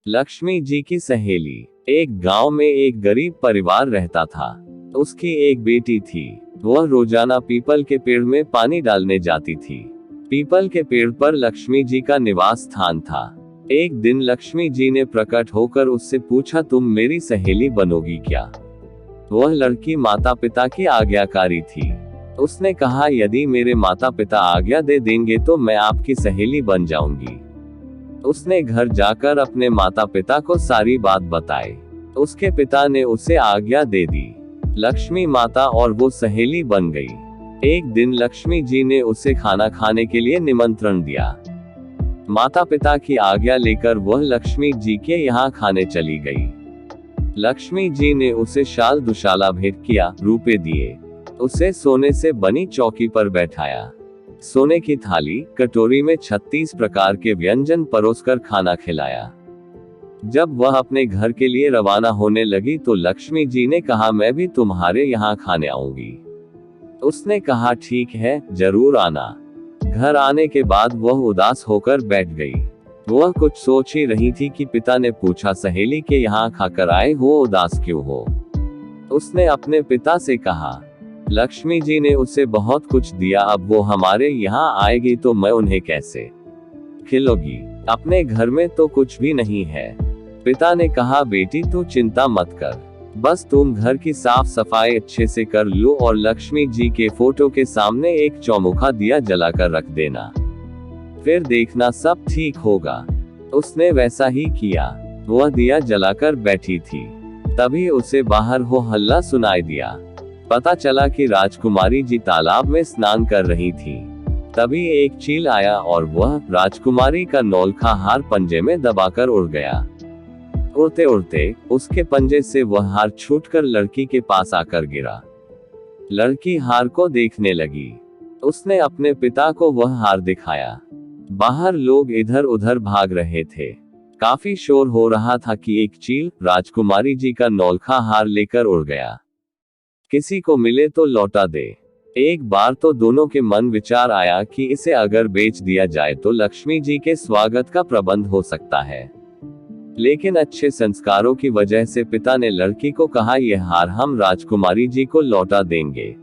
लक्ष्मी जी की सहेली। एक गांव में एक गरीब परिवार रहता था। उसकी एक बेटी थी। वह रोजाना पीपल के पेड़ में पानी डालने जाती थी। पीपल के पेड़ पर लक्ष्मी जी का निवास स्थान था। एक दिन लक्ष्मी जी ने प्रकट होकर उससे पूछा, तुम मेरी सहेली बनोगी क्या? वह लड़की माता पिता की आज्ञाकारी थी। उसने कहा, यदि मेरे माता पिता आज्ञा दे देंगे तो मैं आपकी सहेली बन जाऊंगी। उसने घर जाकर अपने माता पिता को सारी बात बताई। उसके पिता ने उसे आज्ञा दे दी। लक्ष्मी माता और वो सहेली बन गई। एक दिन लक्ष्मी जी ने उसे खाना खाने के लिए निमंत्रण दिया। माता पिता की आज्ञा लेकर वह लक्ष्मी जी के यहाँ खाने चली गई। लक्ष्मी जी ने उसे शाल दुशाला भेंट किया, रुपए दिए। उसे सोने से बनी चौकी पर बैठाया। सोने की थाली कटोरी में 36 प्रकार के व्यंजन परोसकर खाना खिलाया। जब वह अपने घर के लिए रवाना होने लगी तो लक्ष्मी जी ने कहा, मैं भी तुम्हारे यहाँ खाने आऊंगी। उसने कहा, ठीक है, जरूर आना। घर आने के बाद वह उदास होकर बैठ गई। वह कुछ सोच ही रही थी कि पिता ने पूछा, सहेली के यहाँ खाकर आए हो, उदास क्यों हो? उसने अपने पिता से कहा, लक्ष्मी जी ने उसे बहुत कुछ दिया, अब वो हमारे यहाँ आएगी तो मैं उन्हें कैसे खिलाऊंगी? अपने घर में तो कुछ भी नहीं है। पिता ने कहा, बेटी तू चिंता मत कर, बस तुम घर की साफ सफाई अच्छे से कर लो और लक्ष्मी जी के फोटो के सामने एक चौमुखा दिया जलाकर रख देना, फिर देखना सब ठीक होगा। उसने वैसा ही किया। वह दिया जलाकर बैठी थी। तभी उसे बाहर हो हल्ला सुनाई दिया। पता चला कि राजकुमारी जी तालाब में स्नान कर रही थी। तभी एक चील आया और वह राजकुमारी का नौलखा हार पंजे में दबाकर उड़ गया। उड़ते उड़ते उसके पंजे से वह हार छूटकर लड़की के पास आकर गिरा। लड़की हार को देखने लगी। उसने अपने पिता को वह हार दिखाया। बाहर लोग इधर उधर भाग रहे थे। काफी शोर हो रहा था कि एक चील राजकुमारी जी का नौलखा हार लेकर उड़ गया। किसी को मिले तो लौटा दे। एक बार तो दोनों के मन विचार आया कि इसे अगर बेच दिया जाए तो लक्ष्मी जी के स्वागत का प्रबंध हो सकता है। लेकिन अच्छे संस्कारों की वजह से पिता ने लड़की को कहा, यह हार हम राजकुमारी जी को लौटा देंगे।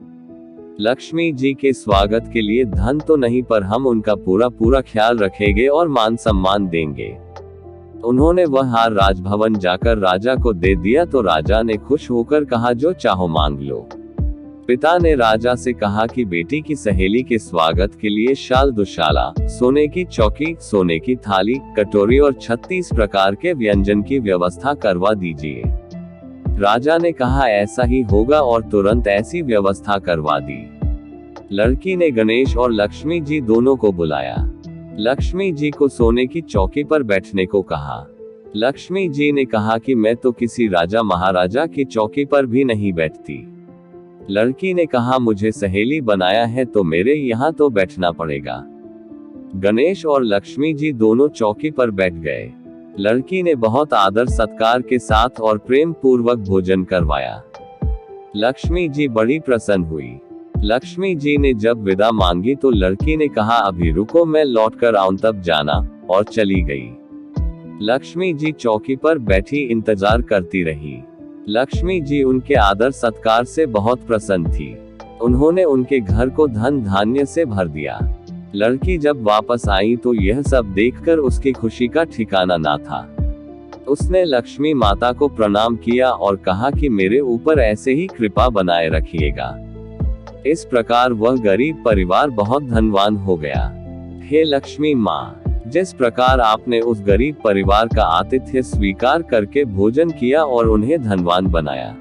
लक्ष्मी जी के स्वागत के लिए धन तो नहीं, पर हम उनका पूरा पूरा ख्याल रखेंगे और मान सम्मान देंगे। उन्होंने वह हार राजभवन जाकर राजा को दे दिया तो राजा ने खुश होकर कहा, जो चाहो मांग लो। पिता ने राजा से कहा कि बेटी की सहेली के स्वागत के लिए शाल दुशाला, सोने की चौकी, सोने की थाली, कटोरी और 36 प्रकार के व्यंजन की व्यवस्था करवा दीजिए। राजा ने कहा, ऐसा ही होगा और तुरंत ऐसी व्यवस्था करवा दी। लड़की ने गणेश और लक्ष्मी जी दोनों को बुलाया। लक्ष्मी जी को सोने की चौकी पर बैठने को कहा। लक्ष्मी जी ने कहा कि मैं तो किसी राजा महाराजा की चौकी पर भी नहीं बैठती। लड़की ने कहा, मुझे सहेली बनाया है तो मेरे यहाँ तो बैठना पड़ेगा। गणेश और लक्ष्मी जी दोनों चौकी पर बैठ गए। लड़की ने बहुत आदर सत्कार के साथ और प्रेम पूर्वक भोजन करवाया। लक्ष्मी जी बड़ी प्रसन्न हुई। लक्ष्मी जी ने जब विदा मांगी तो लड़की ने कहा, अभी रुको, मैं लौट कर आऊं तब जाना, और चली गई। लक्ष्मी जी चौकी पर बैठी इंतजार करती रही। लक्ष्मी जी उनके आदर सत्कार से बहुत प्रसन्न थी। उन्होंने उनके घर को धन धान्य से भर दिया। लड़की जब वापस आई तो यह सब देखकर उसकी खुशी का ठिकाना ना था। उसने लक्ष्मी माता को प्रणाम किया और कहा कि मेरे ऊपर ऐसे ही कृपा बनाए रखिएगा। इस प्रकार वह गरीब परिवार बहुत धनवान हो गया। हे लक्ष्मी माँ, जिस प्रकार आपने उस गरीब परिवार का आतिथ्य स्वीकार करके भोजन किया और उन्हें धनवान बनाया,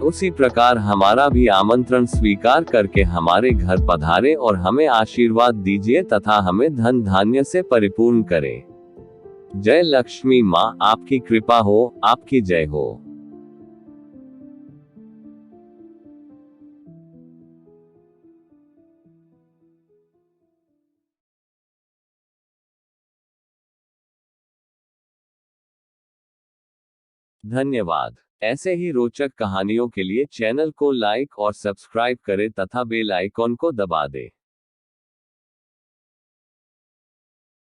उसी प्रकार हमारा भी आमंत्रण स्वीकार करके हमारे घर पधारे और हमें आशीर्वाद दीजिए तथा हमें धन धान्य से परिपूर्ण करें। जय लक्ष्मी माँ, आपकी कृपा हो, आपकी जय हो। धन्यवाद। ऐसे ही रोचक कहानियों के लिए चैनल को लाइक और सब्सक्राइब करें तथा बेल आइकॉन को दबा दें।